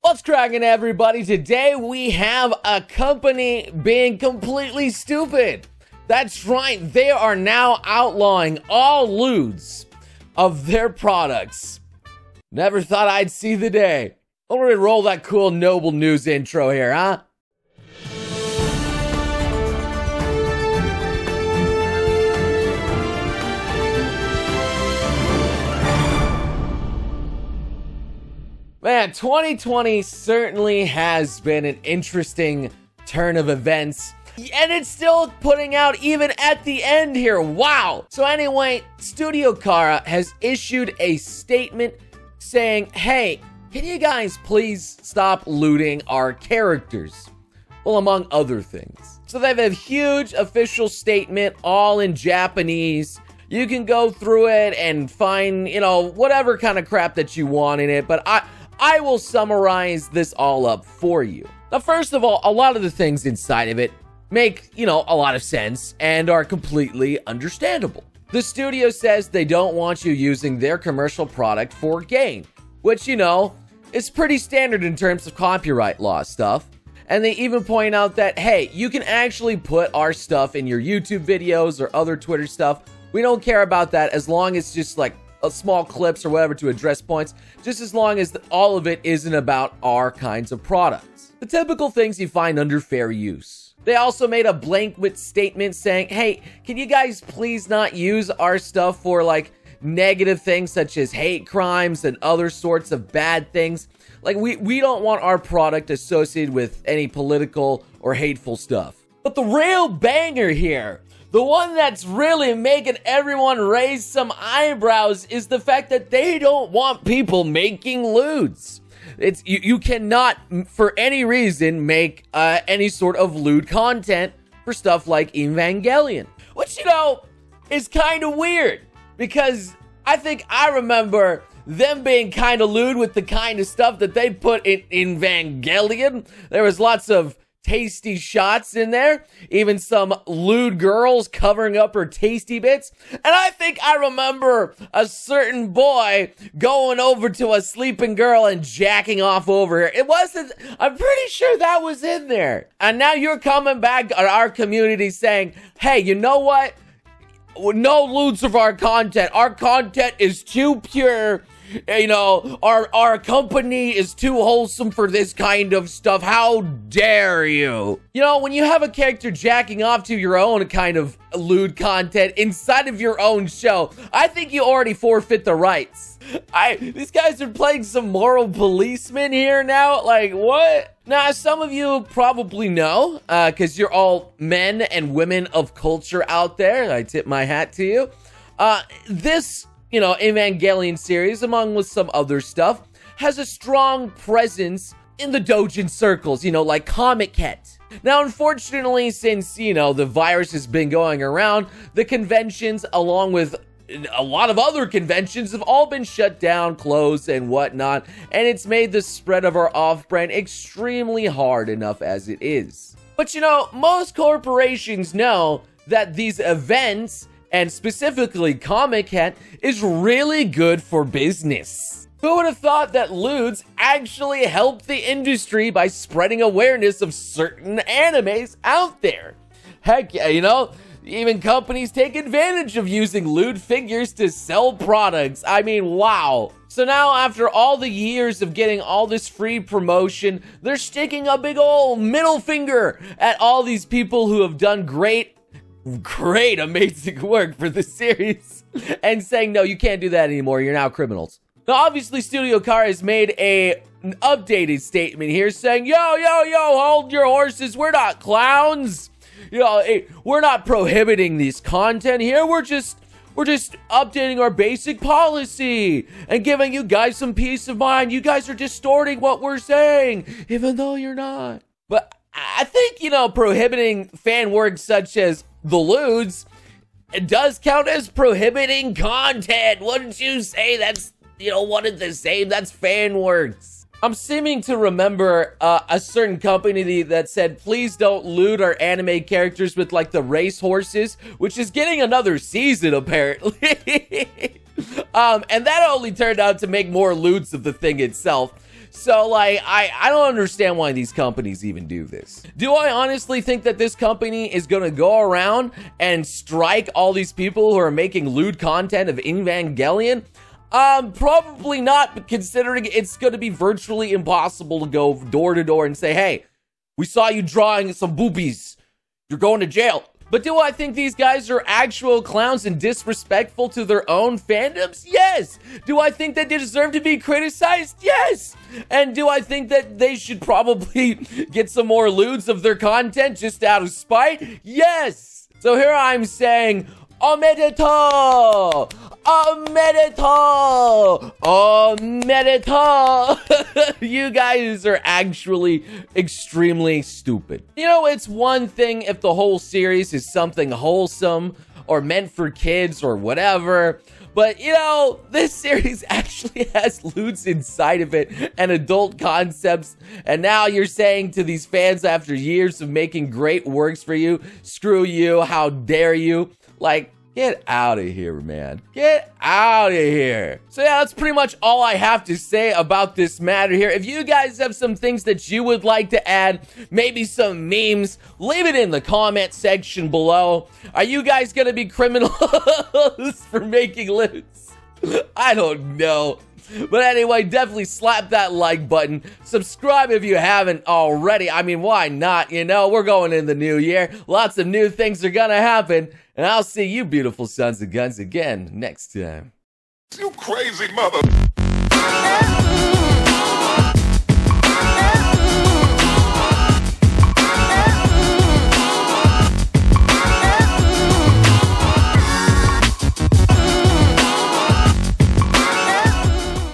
What's cracking, everybody? Today we have a company being completely stupid. That's right, they are now outlawing all lewds of their products. Never thought I'd see the day. I'm gonna roll that cool Noble News intro here, huh? Man, 2020 certainly has been an interesting turn of events, and it's still putting out even at the end here. Wow. So anyway, Studio Khara has issued a statement saying, hey, can you guys please stop looting our characters? Well, among other things. So they have a huge official statement, all in Japanese. You can go through it and find, whatever kind of crap that you want in it, but I will summarize this all up for you. Now, first of all, a lot of the things inside of it make, a lot of sense and are completely understandable. The studio says they don't want you using their commercial product for gain, which, is pretty standard in terms of copyright law stuff. And they even point out that, hey, you can actually put our stuff in your YouTube videos or other Twitter stuff. We don't care about that as long as it's just like small clips or whatever to address points, just as long as all of it isn't about our kinds of products. The typical things you find under fair use. They also made a blanket statement saying, hey, can you guys please not use our stuff for like negative things such as hate crimes and other sorts of bad things. Like we don't want our product associated with any political or hateful stuff. But the real banger here, the one that's really making everyone raise some eyebrows, is the fact that they don't want people making lewds. You cannot, for any reason, make any sort of lewd content for stuff like Evangelion. Which, is kind of weird. Because I think I remember them being kind of lewd with the kind of stuff that they put in Evangelion. There was lots of tasty shots in there, even some lewd girls covering up her tasty bits. And I think I remember a certain boy going over to a sleeping girl and jacking off over her. I'm pretty sure that was in there. And now you're coming back at our community saying, hey, you know what? No lewds of our content. Our content is too pure. Our company is too wholesome for this kind of stuff. How dare you? When you have a character jacking off to your own kind of lewd content inside of your own show, I think you already forfeit the rights. These guys are playing some moral policeman here now. Like, what? Now, as some of you probably know, because you're all men and women of culture out there, I tip my hat to you. This Evangelion series, along with some other stuff, has a strong presence in the doujin circles, like Comiket. Now, unfortunately, since, the virus has been going around, the conventions, along with a lot of other conventions, have all been shut down, closed, and whatnot, and it's made the spread of our off-brand extremely hard enough as it is. But, most corporations know that these events, and specifically Comiket, is really good for business. Who would have thought that lewds actually help the industry by spreading awareness of certain animes out there? Heck yeah, even companies take advantage of using lewd figures to sell products. I mean, wow. So now, after all the years of getting all this free promotion, they're sticking a big old middle finger at all these people who have done great, amazing work for the series and saying, no, you can't do that anymore. You're now criminals. Now, obviously, Studio Khara has made an updated statement here saying, yo, hold your horses. We're not clowns. We're not prohibiting this content here. We're just updating our basic policy and giving you guys some peace of mind. You guys are distorting what we're saying, even though you're not. But I think, prohibiting fan works such as the lewds, it does count as prohibiting content. Wouldn't you say that's, one and the same? That's fan works. I'm seeming to remember a certain company that said, please don't loot our anime characters with like the race horses, which is getting another season apparently. And that only turned out to make more loots of the thing itself. So, like, I don't understand why these companies even do this. Do I honestly think that this company is going to go around and strike all these people who are making lewd content of Evangelion? Probably not, considering it's going to be virtually impossible to go door to door and say, hey, we saw you drawing some boobies. You're going to jail. But do I think these guys are actual clowns and disrespectful to their own fandoms? Yes. Do I think that they deserve to be criticized? Yes. And do I think that they should probably get some more lewds of their content just out of spite? Yes. So here I'm saying, omedetou! Omedetou! Omedetou! You guys are actually extremely stupid. You know, it's one thing if the whole series is something wholesome or meant for kids or whatever, but you know, this series actually has lewds inside of it and adult concepts, and now you're saying to these fans after years of making great works for you, screw you, how dare you? Like, get out of here, man. Get out of here. So yeah, that's pretty much all I have to say about this matter here. If you guys have some things that you would like to add, maybe some memes, leave it in the comment section below. Are you guys gonna be criminals for making lists? I don't know. But anyway, definitely slap that like button. Subscribe if you haven't already. I mean, why not? You know, we're going in the new year. Lots of new things are gonna happen. And I'll see you beautiful sons of guns again next time. You crazy mother...